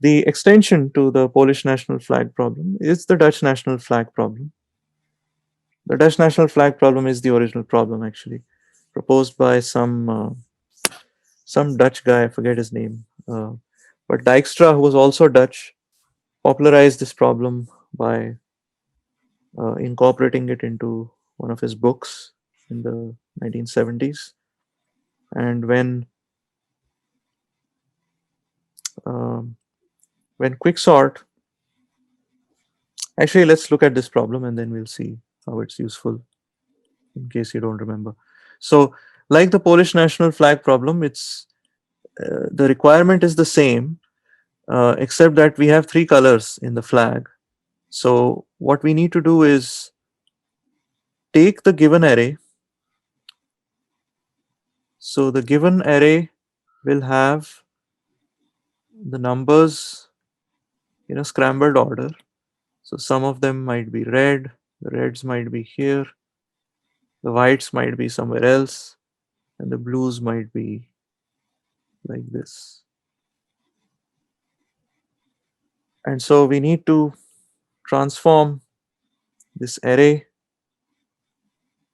The extension to the Polish national flag problem is the Dutch national flag problem. The Dutch national flag problem is the original problem, actually, proposed by some Dutch guy. I forget his name, but Dijkstra, who was also Dutch, popularized this problem by incorporating it into one of his books in the 1970s. And um, when quicksort, actually, let's look at this problem and then we'll see how it's useful in case you don't remember. So, like the Polish national flag problem, it's the requirement is the same, except that we have three colors in the flag. So, what we need to do is take the given array. So, the given array will have the numbers in a scrambled order. So, some of them might be red, the reds might be here, the whites might be somewhere else, and the blues might be like this. And so we need to transform this array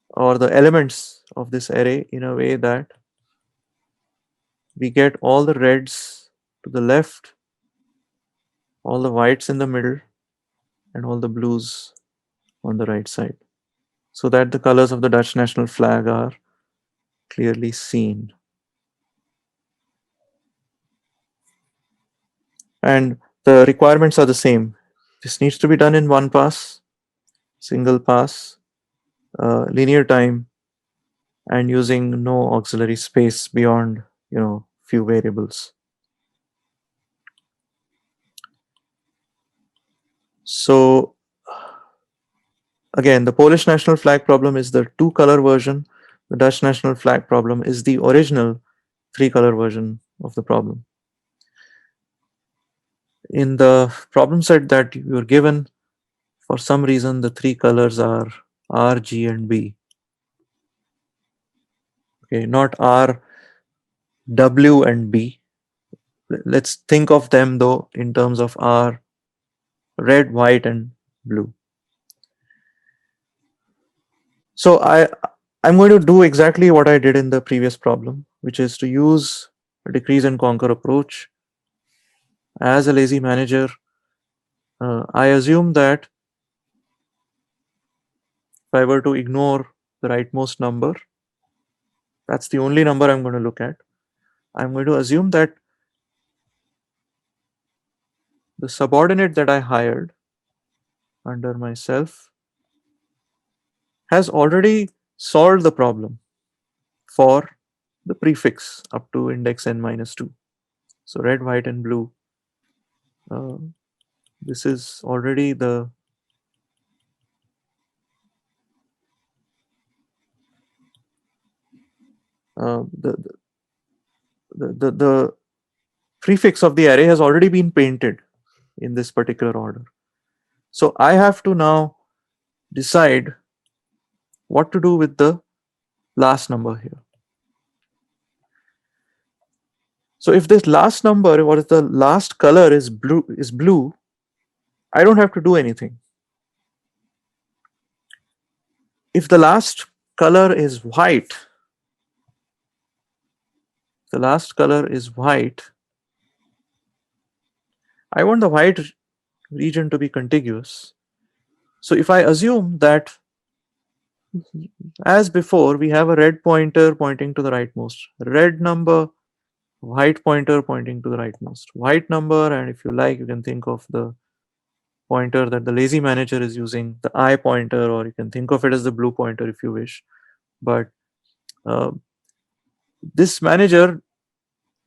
or the elements of this array in a way that we get all the reds to the left, all the whites in the middle, and all the blues on the right side, so that the colors of the Dutch national flag are clearly seen. And the requirements are the same. This needs to be done in one pass, single pass, linear time, and using no auxiliary space beyond, few variables. So again, the Polish national flag problem is the two color version. The Dutch national flag problem is the original three color version of the problem. In the problem set that you're given, for some reason, the three colors are R, G, and B. Okay, not R, W, and B. Let's think of them though in terms of R, red, white, and blue. So I'm going to do exactly what I did in the previous problem, which is to use a decrease and conquer approach. As a lazy manager, I assume that if I were to ignore the rightmost number, that's the only number I'm going to look at. I'm going to assume that the subordinate that I hired under myself has already solved the problem for the prefix up to index n minus 2. So red, white, and blue. Uh, this is already uh, the, the prefix of the array has already been painted in this particular order. So I have to now decide what to do with the last number here. So if this last number, what is the last color is blue, I don't have to do anything. If the last color is white, I want the white region to be contiguous. So if I assume that, as before, we have a red pointer pointing to the rightmost, red number, white pointer pointing to the rightmost, white number, and if you like, you can think of the pointer that the lazy manager is using, the I pointer, or you can think of it as the blue pointer if you wish. But uh, this manager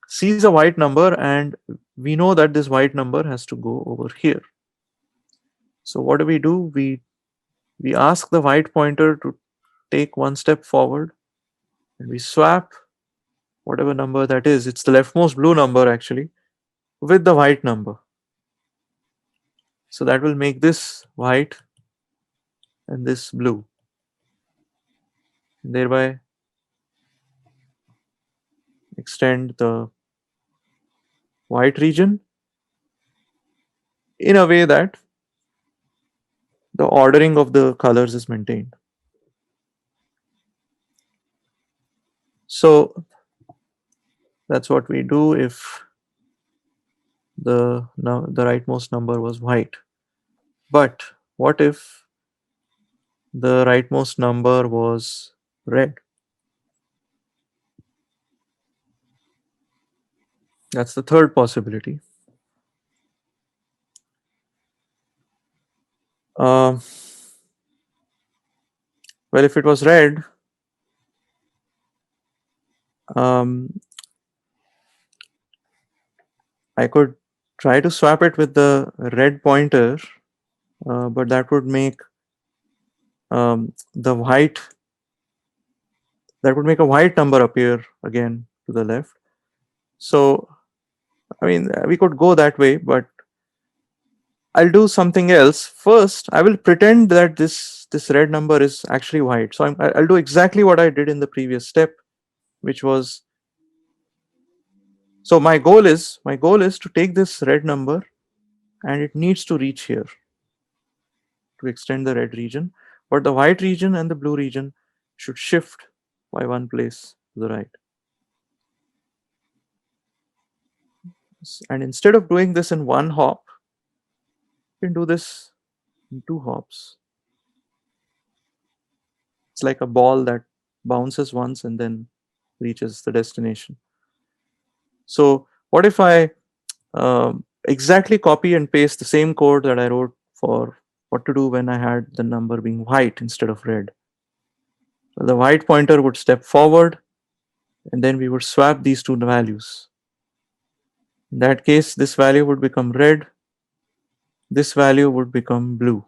sees a white number, and we know that this white number has to go over here. So what do? We ask the white pointer to take one step forward, and we swap whatever number that is. It's the leftmost blue number actually with the white number. So that will make this white and this blue, and thereby extend the white region in a way that the ordering of the colors is maintained. So that's what we do if the rightmost number was white. But what if the rightmost number was red? That's the third possibility. Um, well, if it was red, um, I could try to swap it with the red pointer, but that would make the white, that would make a white number appear again to the left. So, I mean, we could go that way, but I'll do something else. First, I will pretend that this red number is actually white. So I'll do exactly what I did in the previous step, which was, so my goal is to take this red number and it needs to reach here to extend the red region, but the white region and the blue region should shift by one place to the right. And instead of doing this in one hop, you can do this in two hops. It's like a ball that bounces once and then reaches the destination. So what if I exactly copy and paste the same code that I wrote for what to do when I had the number being white instead of red? So the white pointer would step forward and then we would swap these two values. In that case, this value would become red, this value would become blue.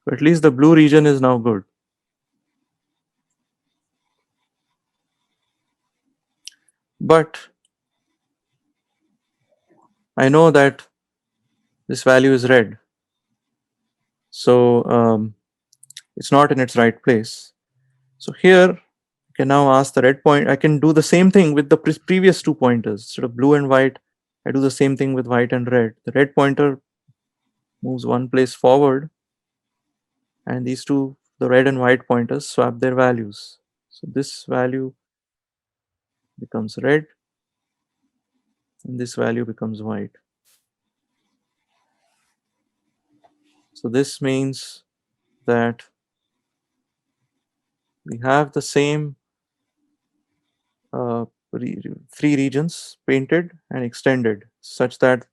So at least the blue region is now good. But I know that this value is red. So it's not in its right place. So here I can now ask the red point. I can do the same thing with the previous two pointers. Instead of blue and white, I do the same thing with white and red. The red pointer moves one place forward, and these two, the red and white pointers, swap their values. So this value becomes red, and this value becomes white. So this means that we have the same three regions painted and extended such that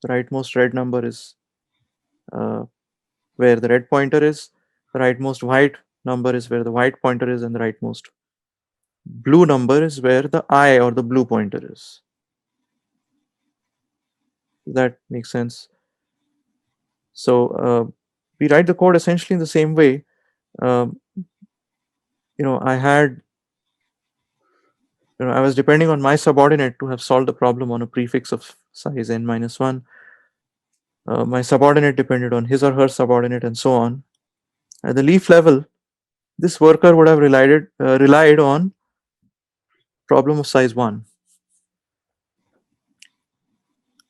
the rightmost red number is uh, where the red pointer is, the rightmost white number is where the white pointer is, and the rightmost blue number is where the eye or the blue pointer is. That makes sense. So we write the code essentially in the same way. Um, I had, I was depending on my subordinate to have solved the problem on a prefix of size n minus 1. My subordinate depended on his or her subordinate and so on. At the leaf level, this worker would have relied on problem of size 1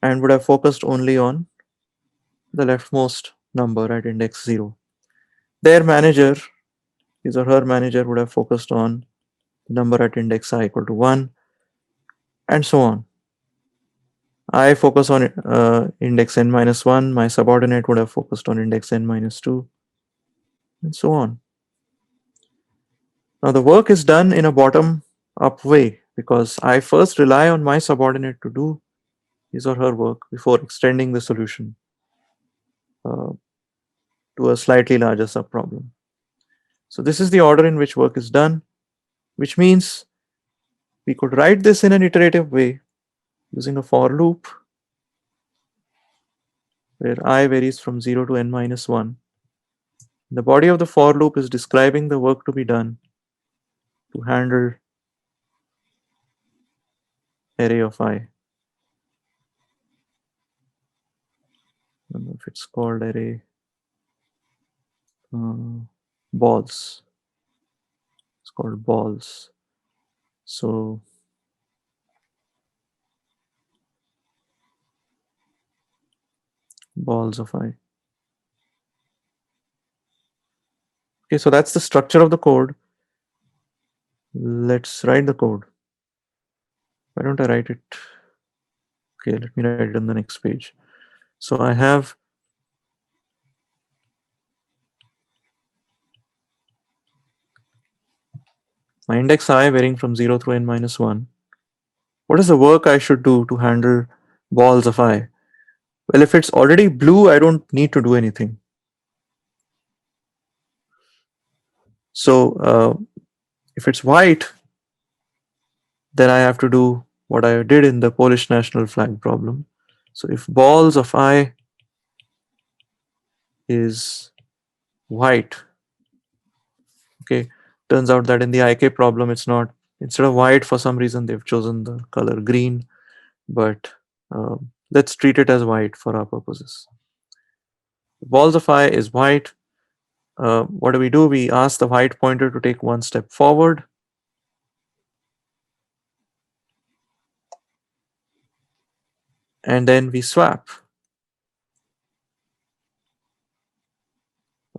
and would have focused only on the leftmost number at index 0. Their manager, his or her manager, would have focused on the number at index I equal to 1 and so on. I focus on index n minus 1, my subordinate would have focused on index n minus 2 and so on. Now the work is done in a bottom up way because I first rely on my subordinate to do his or her work before extending the solution uh, to a slightly larger subproblem. So this is the order in which work is done, which means we could write this in an iterative way using a for loop where I varies from 0 to n minus 1. The body of the for loop is describing the work to be done to handle array of I. I don't know if it's called array balls. It's called balls. So balls of I. Okay, so that's the structure of the code. Let's write the code. Why don't I write it? Okay, let me write it on the next page. So I have my index I varying from 0 through n minus 1. What is the work I should do to handle balls of I? Well, if it's already blue, I don't need to do anything. So if it's white, then I have to do what I did in the Polish national flag problem. So if balls of I is white, okay, turns out that in the IK problem, it's not, instead of white, for some reason, they've chosen the color green, but let's treat it as white for our purposes. Balls of I is white. What do? We ask the white pointer to take one step forward. And then we swap.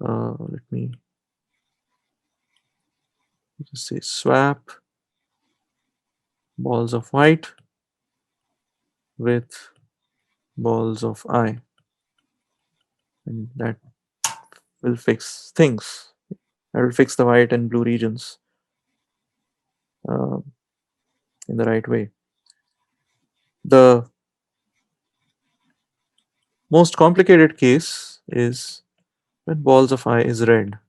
Let me just say swap balls of white with balls of I. And that will fix things. That will fix the white and blue regions uh, in the right way. The most complicated case is when balls of I is red.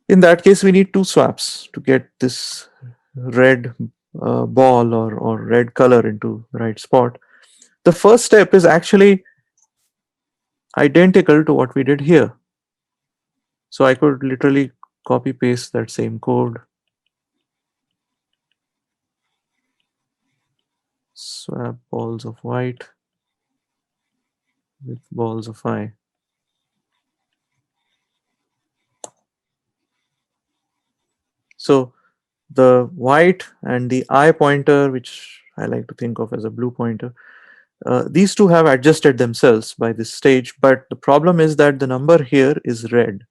In that case, we need two swaps to get this red ball or red color into the right spot. The first step is actually identical to what we did here. So I could literally copy paste that same code, swap balls of white with balls of I. So the white and the I pointer, which I like to think of as a blue pointer, these two have adjusted themselves by this stage, but the problem is that the number here is red.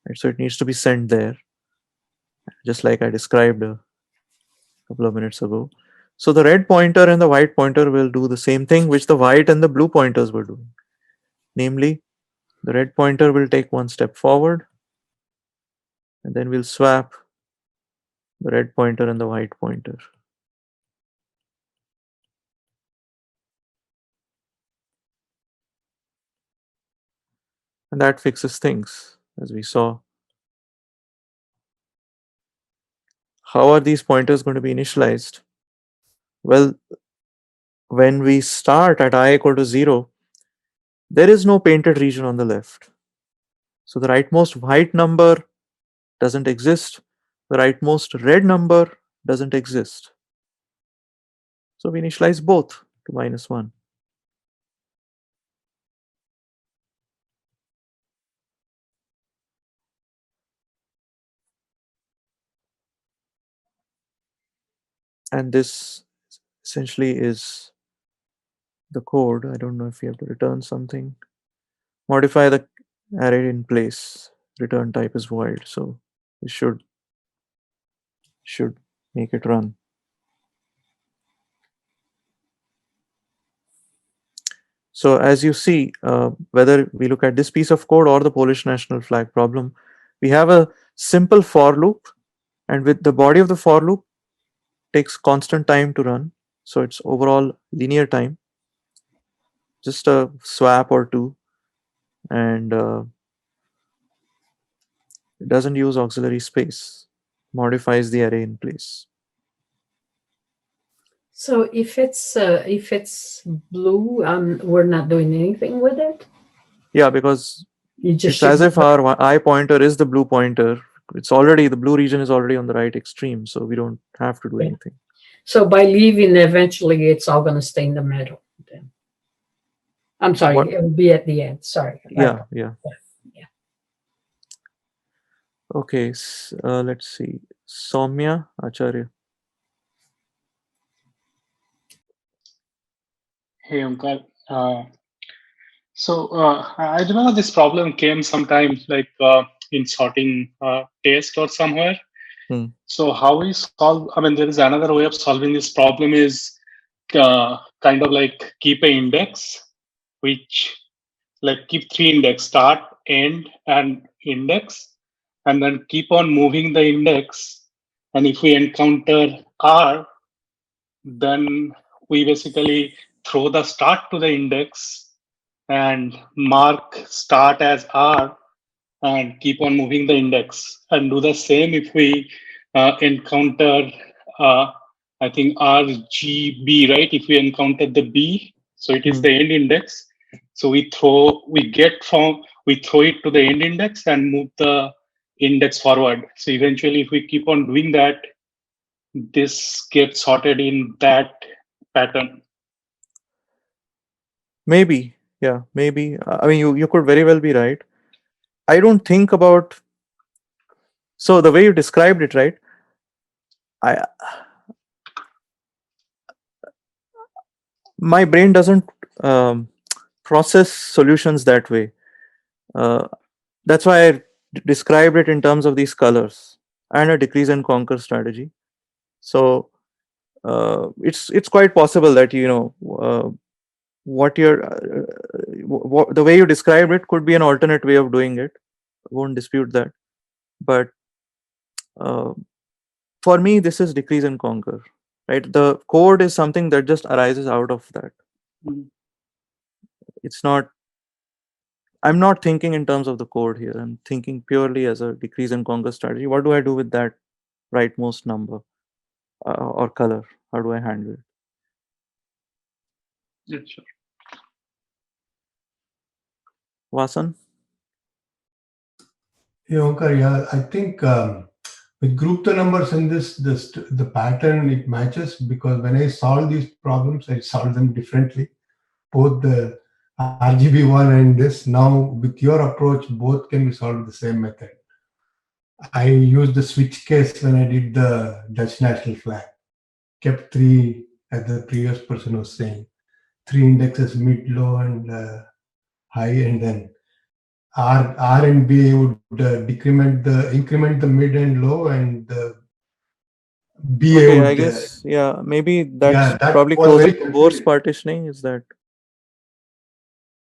Right? So it needs to be sent there, just like I described a couple of minutes ago. So the red pointer and the white pointer will do the same thing which the white and the blue pointers were doing. Namely, the red pointer will take one step forward, and then we'll swap the red pointer and the white pointer. And that fixes things, as we saw. How are these pointers going to be initialized? Well, when we start at I equal to 0, there is no painted region on the left. So the rightmost white number doesn't exist. The rightmost red number doesn't exist. So we initialize both to -1. And this essentially is the code. I don't know if you have to return something. Modify the array in place. Return type is void. So this should make it run. So as you see, whether we look at this piece of code or the Polish national flag problem, we have a simple for loop, and with the body of the for loop takes constant time to run. So it's overall linear time, just a swap or two, and it doesn't use auxiliary space, modifies the array in place. So if it's blue, we're not doing anything with it. Yeah, because You just it's as should. if our I pointer is the blue pointer. It's already, the blue region is already on the right extreme, so we don't have to do Yeah. anything. So by leaving, eventually, it's all going to stay in the middle. Then. I'm sorry, What? it will be at the end. Sorry. Yeah, yeah. Yeah. Okay, let's see. Soumya Acharya. Hey, Omkar. I remember this problem came sometime like in sorting taste or somewhere. Hmm. So how we solve? I mean, there is another way of solving this problem is kind of like keep a index, which like keep three index: start, end, and index, and then keep on moving the index. And if we encounter R, then we basically throw the start to the index and mark start as R and keep on moving the index. And do the same if we encounter, uh, I think RGB, right? If we encounter the B, so it is Hmm. the end index. So we throw it to the end index and move the index forward. So eventually, if we keep on doing that, this gets sorted in that pattern. Maybe, yeah, maybe. I mean, you could very well be right. I don't think about, so the way you described it, right? I My brain doesn't um, process solutions that way. Uh, that's why I described it in terms of these colors and a decrease and conquer strategy. So it's quite possible that what you're the way you described it could be an alternate way of doing it. I won't dispute that, but uh, for me, this is decrease and conquer. Right, the code is something that just arises out of that. Mhm. It's not. I'm not thinking in terms of the code here. I'm thinking purely as a decrease and conquer strategy. What do I do with that rightmost number or color? How do I handle it? Yeah, sure. Vasan? Yeah, okay, yeah, I think with group the numbers in this the pattern it matches because when I solve these problems, I solve them differently. Both the RGB one and this now with your approach, both can be solved the same method. I used the switch case when I did the Dutch national flag. Kept three, as the previous person was saying, three indexes mid, low, and high, and then R and B would increment the mid and low, and the BA Okay, I would guess, yeah, maybe yeah, that's that probably was closer very to horse confusing. partitioning. Is that,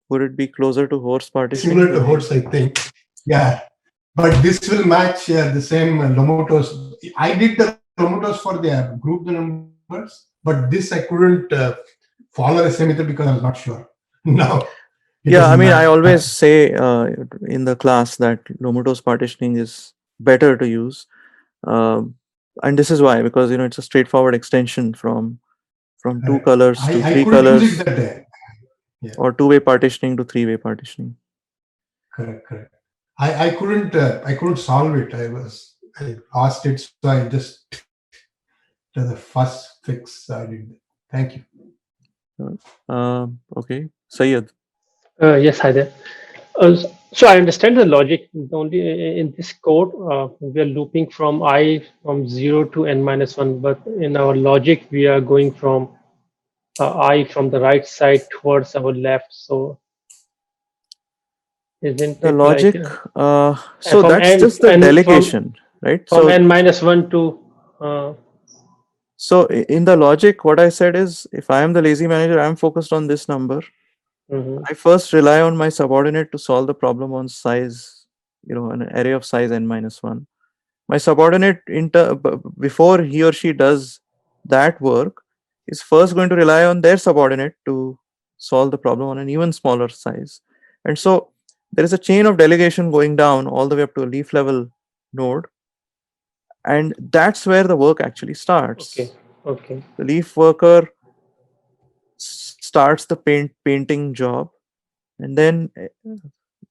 would it be closer to horse partitioning, Similar the to way? horse, I think. Yeah, but this will match the same Lomutos. I did the Lomutos for the group the numbers, but this I couldn't follow the same method because I was not sure. Now it Yeah, doesn't I mean, matter. I always say in the class that Lomuto's partitioning is better to use. Um, and this is why, because it's a straightforward extension from two Correct. colors to I three couldn't use it colors, that day. Yeah, or two-way partitioning to three-way partitioning. correct, correct. I couldn't solve it. I asked it, so I just did the first fix I did. Thank you. Okay, Sayed. Yes, hi there. So I understand the logic. Only in this code, we are looping from I from 0 to n minus 1, but in our logic, we are going from I from the right side towards our left. So isn't The it like logic, so from that's n just the and delegation, right? from So n minus 1 to uh, in the logic, what I said is, if I am the lazy manager, I'm focused on this number. mhm. I first rely on my subordinate to solve the problem on size, an array of size n minus one. My subordinate, before he or she does that work, is first going to rely on their subordinate to solve the problem on an even smaller size. And so there is a chain of delegation going down all the way up to a leaf level node, and that's where the work actually Okay, starts. okay. The leaf worker starts the painting job, and then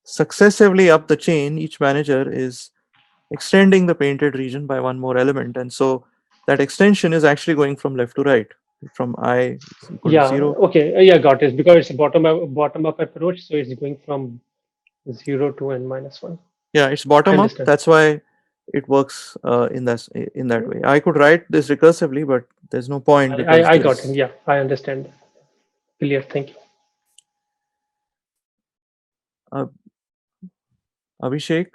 successively up the chain, each manager is extending the painted region by one more element. And so that extension is actually going from left to right, from I is equal to Yeah, 0. okay. Yeah, got it. Because it's a bottom up approach, so it's going from 0 to n minus 1. Yeah, it's I bottom up. understand. That's why it works in that way. I could write this recursively, but there's no point, because I got it. there's Yeah, I understand. clear. Thank you. Uh, Abhishek,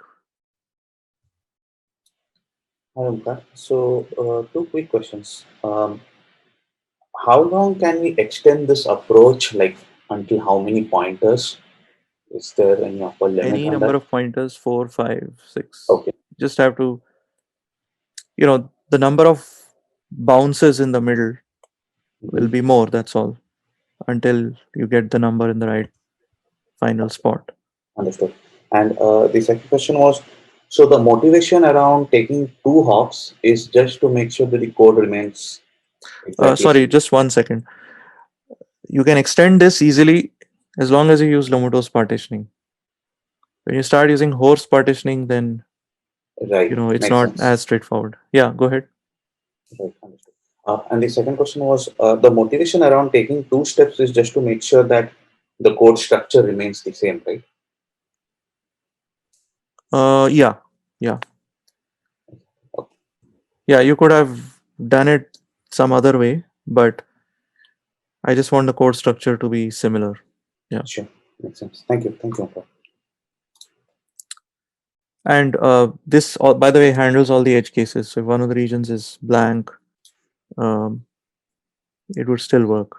Hi, Omkar. So, two quick questions. How long can we extend this approach? Like until how many pointers? Is there any upper limit any on number that? of pointers, 4, 5, 6. Okay. Just have to, the number of bounces in the middle will Mhm. be more, that's all, until you get the number in the right final spot. Understood. And the second question was, so the motivation around taking two hops is just to make sure that the code remains exactly Sorry, same. just 1 second. You can extend this easily as long as you use Lomuto's partitioning. When you start using horse partitioning, then Right. it's Makes not sense. as straightforward. Yeah, go ahead. Right. Understood. And the second question was, the motivation around taking two steps is just to make sure that the code structure remains the same, right? Yeah, yeah, Okay. yeah. You could have done it some other way, but I just want the code structure to be similar. Yeah. Sure. Makes sense. Thank you. Thank you, Omkar. And this, by the way, handles all the edge cases. So if one of the regions is blank, um, it would still work.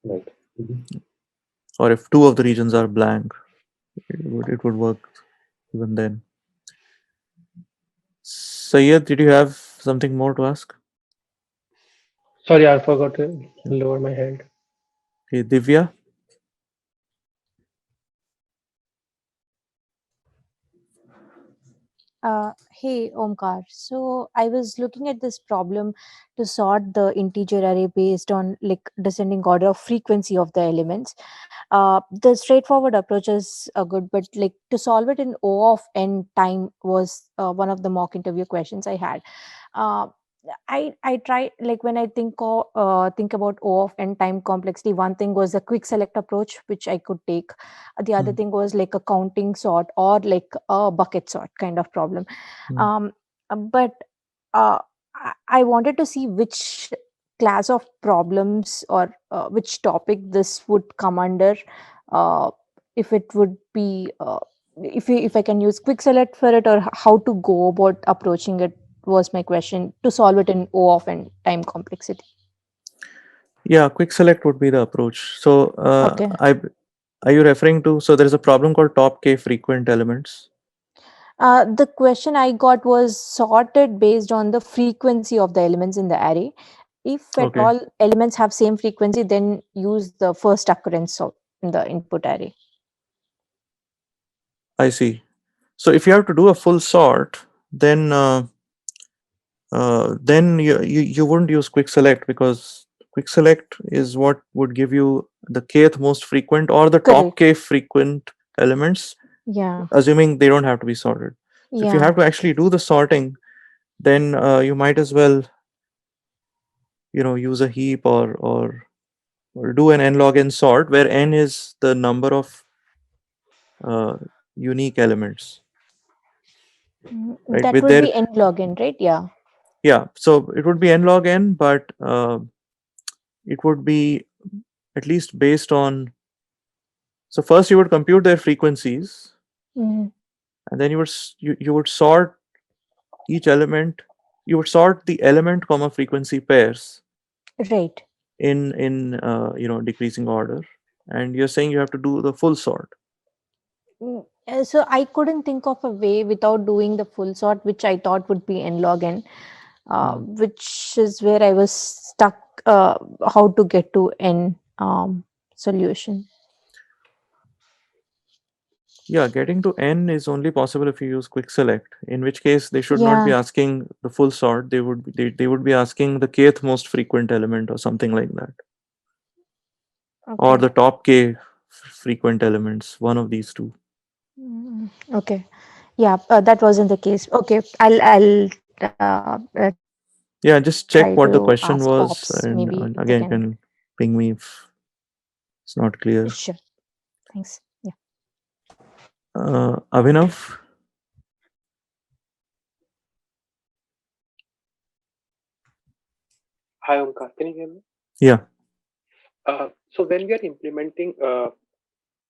Right. Mhm. Or if two of the regions are blank, it would work even then. Sayed, did you have something more to ask? Sorry, I forgot to lower my hand. Okay, Divya. Hey Omkar. So I was looking at this problem to sort the integer array based on like descending order of frequency of the elements. The straightforward approach is good, but like to solve it in O of n time was one of the mock interview questions I had. Uh, I try like when I think about O of n time complexity. One thing was the quick select approach, which I could take. The other Hmm, thing was like a counting sort or like a bucket sort kind of problem. hmm. um, but I wanted to see which class of problems or which topic this would come under. uh, if it would be if I can use quick select for it, or how to go about approaching it was my question to solve it in O of n time complexity. Yeah, quick select would be the approach. So, Okay. are you referring to? So there is a problem called top k frequent elements. The question I got was sorted based on the frequency of the elements in the array. If at Okay, all elements have same frequency, then use the first occurrence in the input array. I see. So if you have to do a full sort, then you wouldn't use quick select, because quick select is what would give you the kth most frequent or the top Correct. k frequent elements, Yeah. assuming they don't have to be sorted. So if you Yeah. have to actually do the sorting, then you might as well use a heap, or do an n log n sort, where n is the number of uh, unique elements, right? That With would their be n log n, right? Yeah. Yeah, so it would be n log n, but it would be at least based on. So first you would compute their frequencies, Mhm. and then you would sort each element. You would sort the element comma frequency pairs Right. in decreasing order, and you're saying you have to do the full sort. So I couldn't think of a way without doing the full sort, which I thought would be n log n, Hmm. which is where I was stuck. How to get to n solution? Yeah, getting to n is only possible if you use quick select, in which case they should not be Yeah. asking the full sort. They would be asking the kth most frequent element or something like that, or Okay. the top k frequent elements, one of these two. Okay. Yeah, that wasn't the case. Okay, I'll try to Yeah, ask just check what ops. the question Maybe was, they can. and again, you can ping me if it's not clear. Sure. Thanks. Yeah. Abhinav? Hi, Omkar. Can you hear me? Yeah. So when we are implementing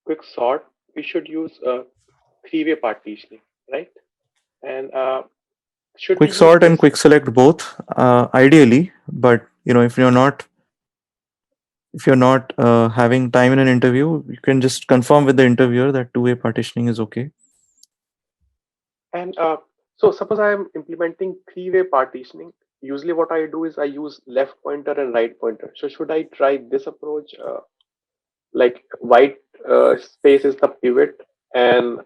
quick sort, we should use three-way partitioning, right? And should we Quick use sort and this? quick select both, ideally, but if you're not having time in an interview, you can just confirm with the interviewer that two-way partitioning is okay. And so suppose I am implementing three-way partitioning. Usually what I do is I use left pointer and right pointer. So should I try this approach? Like white space is the pivot and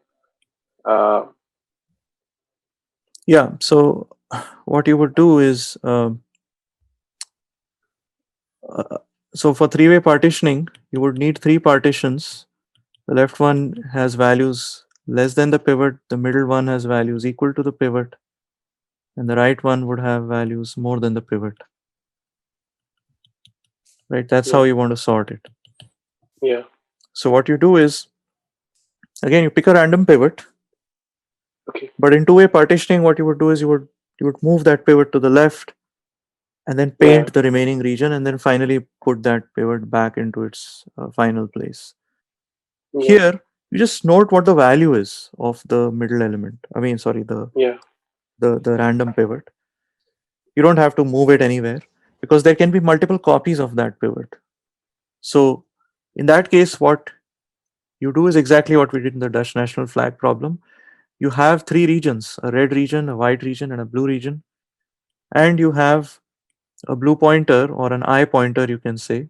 uh, Yeah. So what you would do is, uh, so for three-way partitioning, you would need three partitions. The left one has values less than the pivot, the middle one has values equal to the pivot, and the right one would have values more than the pivot. Right? That's how yeah, you want to sort it. yeah, So what you do is, again, you pick a random pivot, okay, but in two-way partitioning, what you would do is you would move that pivot to the left and then yeah, paint the remaining region and then finally put that pivot back into its final place. yeah, Here, you just note what the value is of the middle element. I mean, sorry, yeah, the random pivot. You don't have to move it anywhere because there can be multiple copies of that pivot. So in that case, what you do is exactly what we did in the Dutch national flag problem. You have three regions: a red region, a white region, and a blue region. And you have a blue pointer or an I pointer, you can say,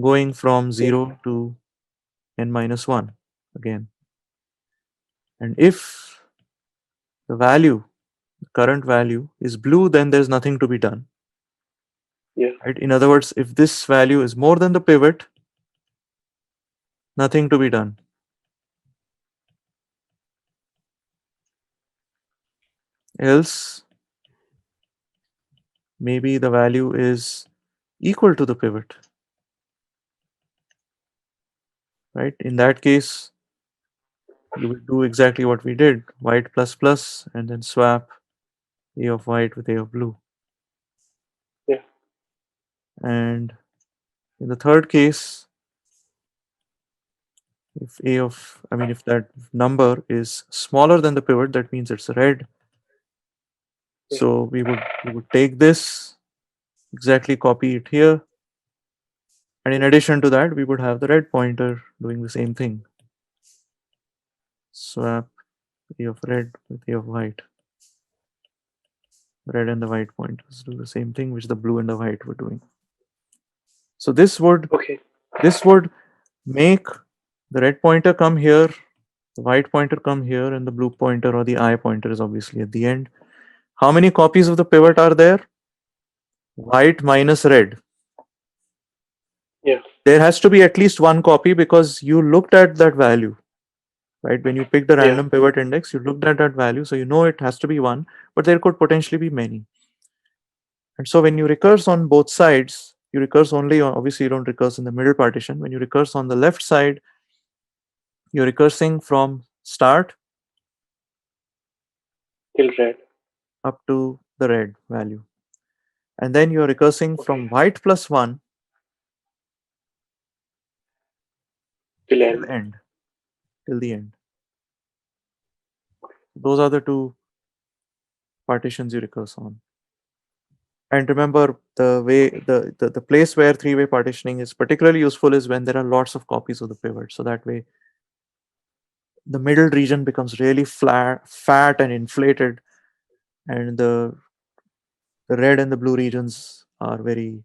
going from yeah, 0 to n minus 1 again. And if the value, the current value, is blue, then there's nothing to be done. yeah, Right? In other words, if this value is more than the pivot, nothing to be done. Else, maybe the value is equal to the pivot. Right? In that case, you will do exactly what we did: white plus plus, and then swap A of white with A of blue. yeah, And in the third case, if if that number is smaller than the pivot, that means it's red. yeah, So we would take this, exactly copy it here, and in addition to that, we would have the red pointer doing the same thing. Swap A of red with A of white. Red and the white pointers do the same thing which the blue and the white were doing. So okay, this would make the red pointer come here, the white pointer come here, and the blue pointer or the I pointer is obviously at the end. How many copies of the pivot are there? White minus red. yeah, There has to be at least one copy because you looked at that value, right? When you pick the yeah, random pivot index, you looked at that value, so you know it has to be one, but there could potentially be many. And so when you recurse on both sides, you recurse only on, obviously you don't recurse in the middle partition. When you recurse on the left side, you're recursing from start till red, up to the red value. And then you're recursing okay, from white plus 1 till till end, end, till the end. Those are the two partitions you recurse on. And remember, the place where three-way partitioning is particularly useful is when there are lots of copies of the pivot. So that way the middle region becomes really fat and inflated, and the red and the blue regions are very,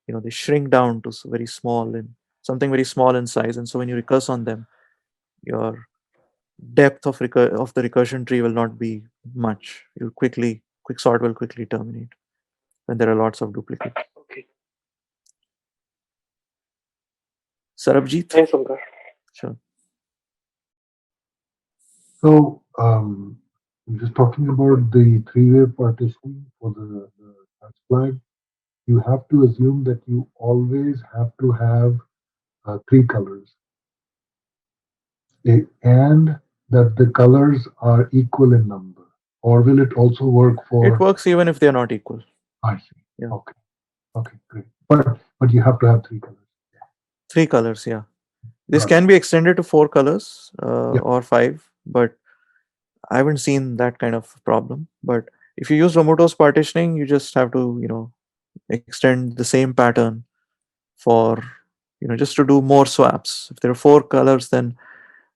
they shrink down to very small and something very small in size. And so when you recurse on them, your depth of the recursion tree will not be much. Quick sort will quickly terminate when there are lots of duplicates. okay. Sarabjit? Thanks, Omkar. Sure. So, just talking about the three-way partitioning for the touch flag, you have to assume that you always have to have three colors, and that the colors are equal in number. Or will it also work It for? works even if they're not equal. I see. Yeah. Okay. Okay. Great. But you have to have three colors. 3 colors, yeah. This Got it. can be extended to 4 colors Yeah. or 5, but I haven't seen that kind of problem. But if you use Lomuto's partitioning, you just have to, extend the same pattern for, just to do more swaps. If there are 4 colors, then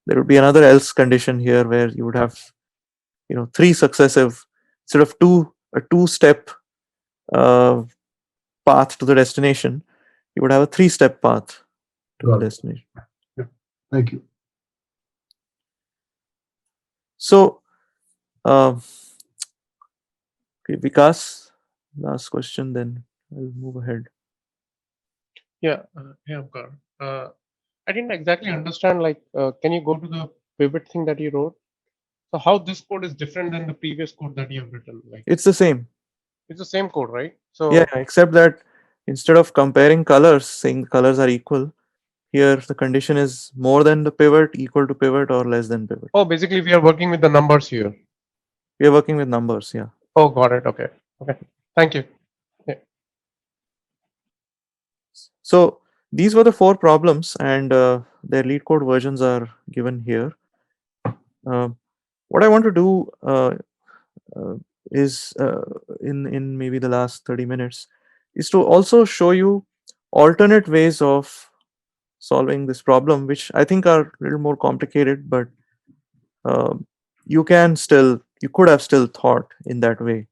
there would be another else condition here where you would have, 3 successive, instead of a two-step uh, path to the destination, you would have a 3-step path to the Got it. destination. Yeah. Thank you. So, okay, Vikas, last question, then I'll move ahead. Yeah, Omkar. I didn't exactly understand. Like, can you go to the pivot thing that you wrote? So, how this code is different than the previous code that you have written? Like, It's the same. it's the same code, right? Yeah, So, except that instead of comparing colors, saying the colors are equal, here the condition is more than the pivot, equal to pivot, or less than pivot. oh, basically, we are working with the numbers here. We are working with numbers, yeah. Oh, got it. Okay. Okay. Thank you. So these were the 4 problems, and their lead code versions are given here. What I want to do is in maybe the last 30 minutes is to also show you alternate ways of solving this problem, which I think are a little more complicated, but um, you could have still thought in that way.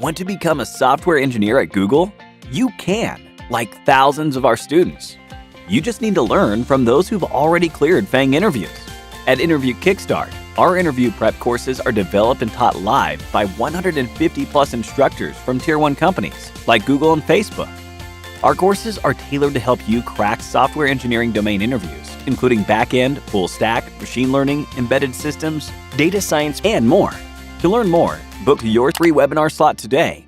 Want to become a software engineer at Google? You can, like thousands of our students. You just need to learn from those who've already cleared FANG interviews. At Interview Kickstart, our interview prep courses are developed and taught live by 150 plus instructors from Tier 1 companies like Google and Facebook. Our courses are tailored to help you crack software engineering domain interviews, including back-end, full stack, machine learning, embedded systems, data science, and more. To learn more, book your free webinar slot today